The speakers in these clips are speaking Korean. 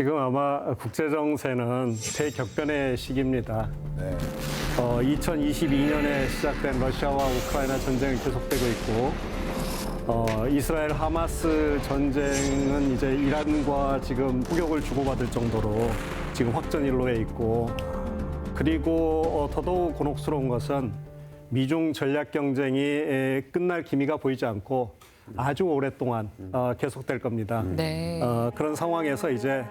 지금 아마 국제정세는 대격변의 시기입니다. 네. 2022년에 시작된 러시아와 우크라이나 전쟁이 계속되고 있고, 이스라엘 하마스 전쟁은 이제 이란과 지금 포격을 주고받을 정도로 지금 확전 일로에 있고, 그리고 더더욱 곤혹스러운 것은 미중 전략 경쟁이 끝날 기미가 보이지 않고 아주 오랫동안 계속될 겁니다. 네. 그런 상황에서 이제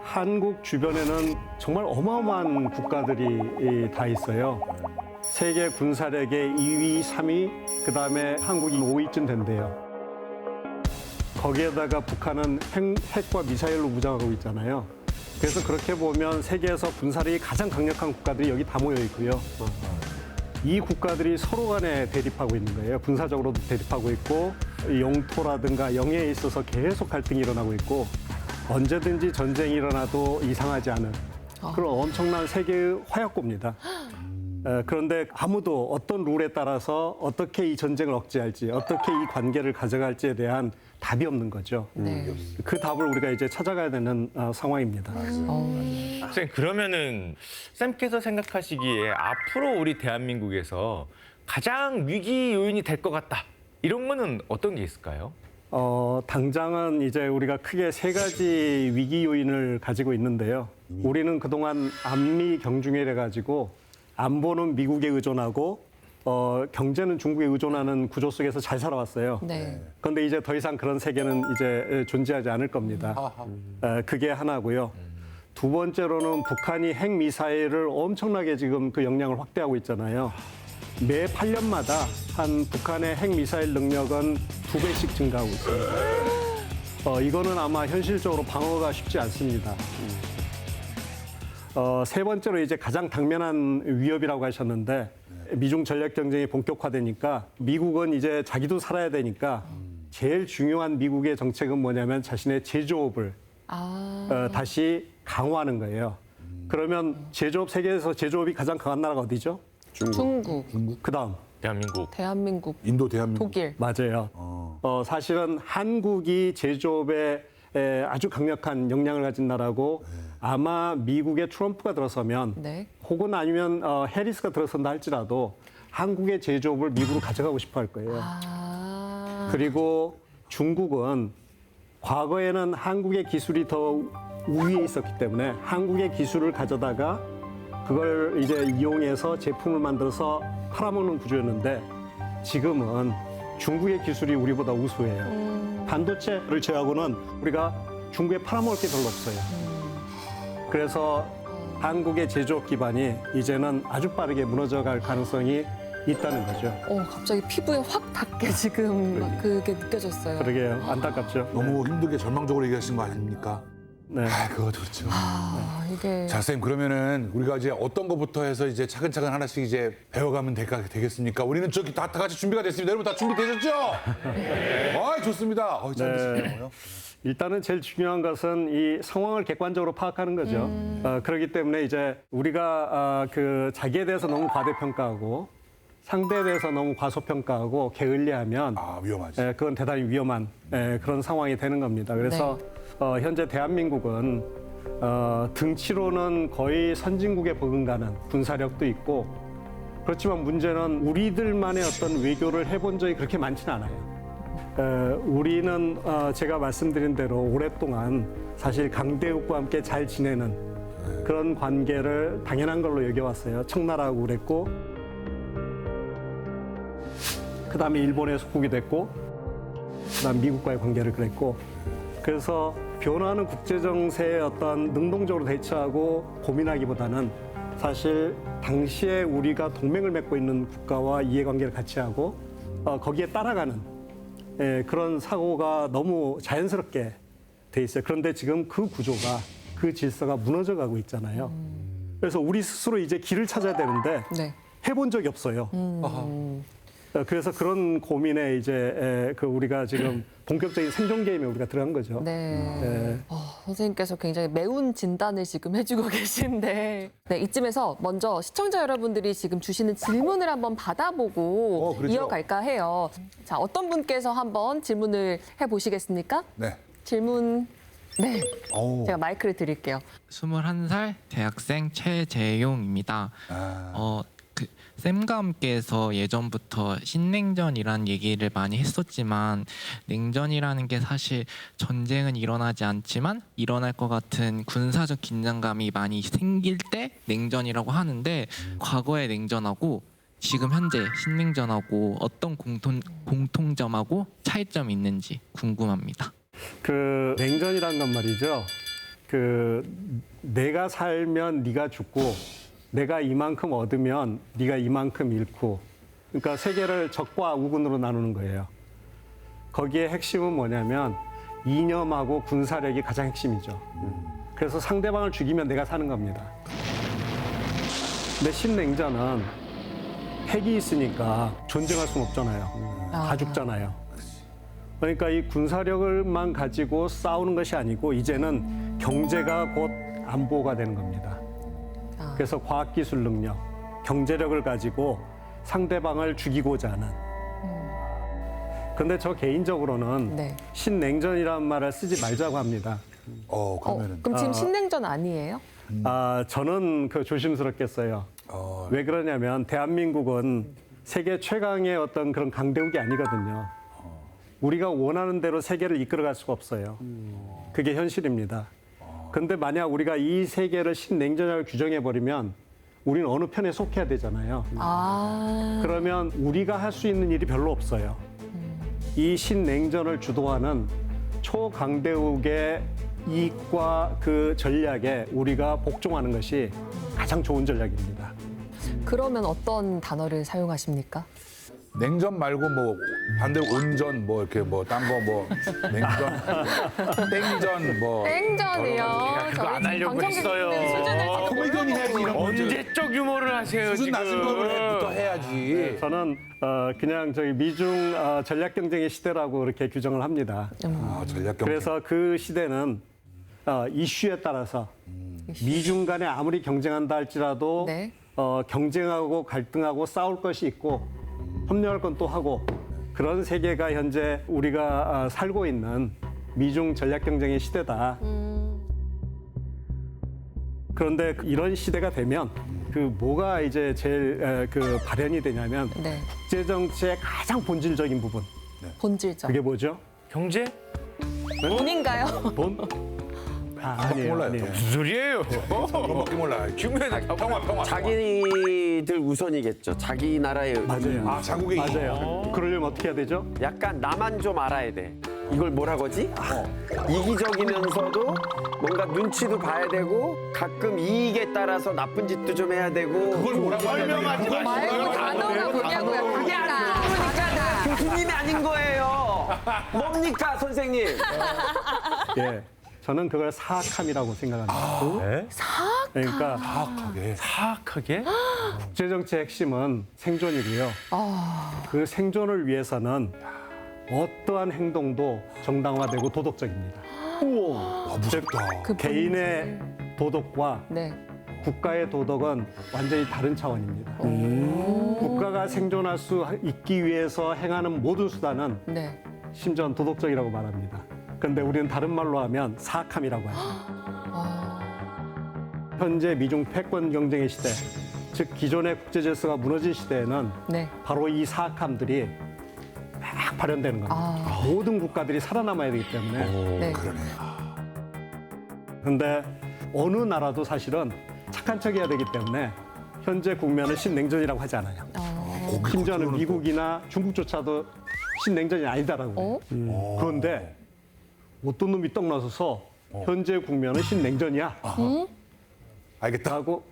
한국 주변에는 정말 어마어마한 국가들이 다 있어요. 세계 군사력의 2위, 3위, 그다음에 한국이 5위쯤 된대요. 거기에다가 북한은 핵과 미사일로 무장하고 있잖아요. 그래서 그렇게 보면 세계에서 군사력이 가장 강력한 국가들이 여기 다 모여 있고요. 이 국가들이 서로 간에 대립하고 있는 거예요. 군사적으로도 대립하고 있고, 영토라든가 영해에 있어서 계속 갈등이 일어나고 있고, 언제든지 전쟁이 일어나도 이상하지 않은 그런 엄청난 세계의 화약고입니다. 그런데 아무도 어떤 룰에 따라서 어떻게 이 전쟁을 억제할지, 어떻게 이 관계를 가져갈지에 대한 답이 없는 거죠. 네. 그 답을 우리가 이제 찾아가야 되는 상황입니다. 선생님, 그러면은 쌤께서 생각하시기에 앞으로 우리 대한민국에서 가장 위기 요인이 될 것 같다, 이런 거는 어떤 게 있을까요? 당장은 이제 우리가 크게 세 가지 위기 요인을 가지고 있는데요. 우리는 그동안 안미 경중일해 가지고 안보는 미국에 의존하고 경제는 중국에 의존하는 구조 속에서 잘 살아왔어요. 네. 그런데 이제 더 이상 그런 세계는 이제 존재하지 않을 겁니다. 그게 하나고요. 두 번째로는 북한이 핵 미사일을 엄청나게 지금 그 역량을 확대하고 있잖아요. 매 8년마다 한 북한의 핵 미사일 능력은 2배씩 증가하고 있습니다. 이거는 아마 현실적으로 방어가 쉽지 않습니다. 세 번째로 이제 가장 당면한 위협이라고 하셨는데, 미중 전략 경쟁이 본격화되니까 미국은 이제 자기도 살아야 되니까 제일 중요한 미국의 정책은 뭐냐면 자신의 제조업을 다시 강화하는 거예요. 그러면 제조업, 세계에서 제조업이 가장 강한 나라가 어디죠? 중국, 그다음 대한민국, 인도, 대한민국. 독일. 맞아요. 사실은 한국이 제조업에 아주 강력한 역량을 가진 나라고, 아마 미국의 트럼프가 들어서면 네. 혹은 아니면 해리스가 들어선다 할지라도 한국의 제조업을 미국으로 가져가고 싶어 할 거예요. 그리고 중국은 과거에는 한국의 기술이 더 우위에 있었기 때문에 한국의 기술을 가져다가 그걸 이제 이용해서 제품을 만들어서 팔아먹는 구조였는데, 지금은 중국의 기술이 우리보다 우수해요. 반도체를 제외하고는 우리가 중국에 팔아먹을 게 별로 없어요. 그래서 한국의 제조업 기반이 이제는 아주 빠르게 무너져갈 가능성이 있다는 거죠. 갑자기 피부에 확 닿게 지금 막 그게 느껴졌어요. 그러게요. 안타깝죠. 너무 힘들게 절망적으로 얘기하신 거 아닙니까? 네. 그것도 그렇죠. 이게 자, 선생님, 그러면은 우리가 이제 어떤 것부터 해서 이제 차근차근 하나씩 이제 배워가면 되겠습니까? 우리는 저기 다 같이 준비가 됐습니다. 여러분 다 준비되셨죠? 좋습니다. 잘 됐습니다. 일단은 제일 중요한 것은 이 상황을 객관적으로 파악하는 거죠. 그렇기 때문에 이제 우리가 그 자기에 대해서 너무 과대평가하고 상대에 대해서 너무 과소평가하고 게을리하면 위험하지. 그건 대단히 위험한 그런 상황이 되는 겁니다. 그래서 현재 대한민국은 등치로는 거의 선진국에 버금가는 군사력도 있고, 그렇지만 문제는 우리들만의 어떤 외교를 해본 적이 그렇게 많지는 않아요. 우리는 제가 말씀드린 대로 오랫동안 사실 강대국과 함께 잘 지내는 그런 관계를 당연한 걸로 여겨왔어요. 청나라하고 그랬고, 그 다음에 일본에 속국이 됐고, 그 다음 미국과의 관계를 그랬고, 그래서 변화하는 국제정세에 어떤 능동적으로 대처하고 고민하기보다는 사실 당시에 우리가 동맹을 맺고 있는 국가와 이해관계를 같이 하고 거기에 따라가는 그런 사고가 너무 자연스럽게 돼 있어요. 그런데 지금 그 구조가, 그 질서가 무너져가고 있잖아요. 그래서 우리 스스로 이제 길을 찾아야 되는데 네. 해본 적이 없어요. 그래서 그런 고민에 이제 그 우리가 지금 본격적인 생존 게임에 우리가 들어간 거죠. 네. 선생님께서 굉장히 매운 진단을 지금 해주고 계신데, 네, 이쯤에서 먼저 시청자 여러분들이 지금 주시는 질문을 한번 받아보고 그렇죠. 이어갈까 해요. 자, 어떤 분께서 한번 질문을 해보시겠습니까? 네. 질문 네, 어우. 제가 마이크를 드릴게요. 21살 대학생 최재용입니다. 쌤과 함께해서 예전부터 신냉전이란 얘기를 많이 했었지만 냉전이라는 게 사실 전쟁은 일어나지 않지만 일어날 것 같은 군사적 긴장감이 많이 생길 때 냉전이라고 하는데 과거의 냉전하고 지금 현재 신냉전하고 어떤 공통점하고 차이점이 있는지 궁금합니다. 그 냉전이란 건 말이죠. 그 내가 살면 네가 죽고 내가 이만큼 얻으면 네가 이만큼 잃고, 그러니까 세계를 적과 우군으로 나누는 거예요. 거기에 핵심은 뭐냐면 이념하고 군사력이 가장 핵심이죠. 그래서 상대방을 죽이면 내가 사는 겁니다. 근데 신냉전은 핵이 있으니까 전쟁할 수는 없잖아요. 다 죽잖아요. 그러니까 이 군사력을만 가지고 싸우는 것이 아니고 이제는 경제가 곧 안보가 되는 겁니다. 그래서 과학기술 능력, 경제력을 가지고 상대방을 죽이고자 하는. 그런데 저 개인적으로는 네. 신냉전이라는 말을 쓰지 말자고 합니다. 그러면은. 그럼 지금 신냉전 아니에요? 저는 그 조심스럽게 써요. 왜 그러냐면 대한민국은 세계 최강의 어떤 그런 강대국이 아니거든요. 우리가 원하는 대로 세계를 이끌어갈 수가 없어요. 그게 현실입니다. 근데 만약 우리가 이 세계를 신냉전이라고 규정해버리면 우리는 어느 편에 속해야 되잖아요. 그러면 우리가 할 수 있는 일이 별로 없어요. 이 신냉전을 주도하는 초강대국의 이익과 그 전략에 우리가 복종하는 것이 가장 좋은 전략입니다. 그러면 어떤 단어를 사용하십니까? 냉전 말고 뭐 반대로 온전 뭐 이렇게 뭐 딴 거 뭐 냉전 땡전 뭐 땡전이요. 그거 안 하려고 했어요. 코미디언이 해야지 이런 거 언제적 유머를 하세요 수준 지금? 낮은 거부터 해야지. 저는 그냥 저희 미중 전략 경쟁의 시대라고 그렇게 규정을 합니다. 전략 경쟁. 그래서 그 시대는 이슈에 따라서 미중 간에 아무리 경쟁한다 할지라도 네. 경쟁하고 갈등하고 싸울 것이 있고 협력할 건 또 하고, 그런 세계가 현재 우리가 살고 있는 미중 전략 경쟁의 시대다. 그런데 이런 시대가 되면 그 뭐가 이제 제일 그 발현이 되냐면 네. 국제 정치의 가장 본질적인 부분. 본질적. 그게 뭐죠? 경제? 돈인가요? 돈? 아니에요. 몰라요. 아니에요. 무슨 소리예요? 그거밖에 몰라요. 중요해서 평화. 자기들 우선이겠죠. 자기 나라의 맞아요. 자국의 이익. 맞아요. 그러려면 어떻게 해야 되죠? 약간 나만 좀 알아야 돼. 이걸 뭐라고 하지? 이기적이면서도 뭔가 눈치도 봐야 되고 가끔 이익에 따라서 나쁜 짓도 좀 해야 되고. 그걸 뭐라고 설명하지 하냐면 말고 단어가 뭐냐고요. 그게 아니라 교수님이 아닌 거예요. 뭡니까 선생님? 예. 저는 그걸 사악함이라고 생각합니다. 네? 그러니까 사악하게. 사악하게? 국제정치의 핵심은 생존이고요. 그 생존을 위해서는 어떠한 행동도 정당화되고 도덕적입니다. 와 무섭다. 그 개인의 도덕과 네. 국가의 도덕은 완전히 다른 차원입니다. 국가가 생존할 수 있기 위해서 행하는 모든 수단은 네. 심지어 도덕적이라고 말합니다. 그런데 우리는 다른 말로 하면 사악함이라고 하죠. 현재 미중 패권 경쟁의 시대, 즉 기존의 국제 질서가 무너진 시대에는 네. 바로 이 사악함들이 막 발현되는 겁니다. 모든 국가들이 살아남아야 되기 때문에. 네. 그러네. 그런데 어느 나라도 사실은 착한 척해야 되기 때문에 현재 국면을 신냉전이라고 하지 않아요. 심지어는 미국이나 중국조차도 신냉전이 아니다라고. 그런데 어떤 놈이 떡 나서서 현재 국면은 신냉전이야. 알겠다. 하고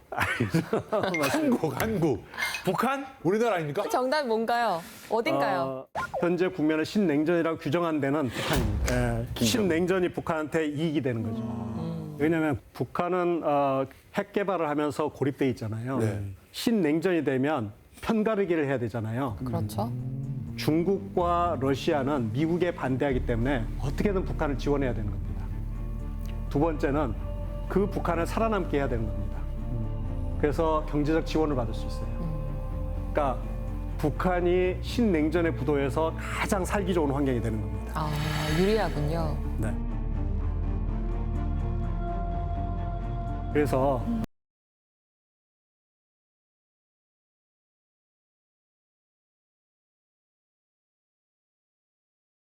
한국. 북한? 우리나라 아닙니까? 정답이 뭔가요? 어딘가요? 현재 국면을 신냉전이라고 규정한 데는 북한입니다. 예, 신냉전이 북한한테 이익이 되는 거죠. 왜냐하면 북한은 핵 개발을 하면서 고립돼 있잖아요. 네. 신냉전이 되면 편가르기를 해야 되잖아요. 그렇죠. 중국과 러시아는 미국에 반대하기 때문에 어떻게든 북한을 지원해야 되는 겁니다. 두 번째는 그 북한을 살아남게 해야 되는 겁니다. 그래서 경제적 지원을 받을 수 있어요. 그러니까 북한이 신냉전의 부도에서 가장 살기 좋은 환경이 되는 겁니다. 유리하군요. 네. 그래서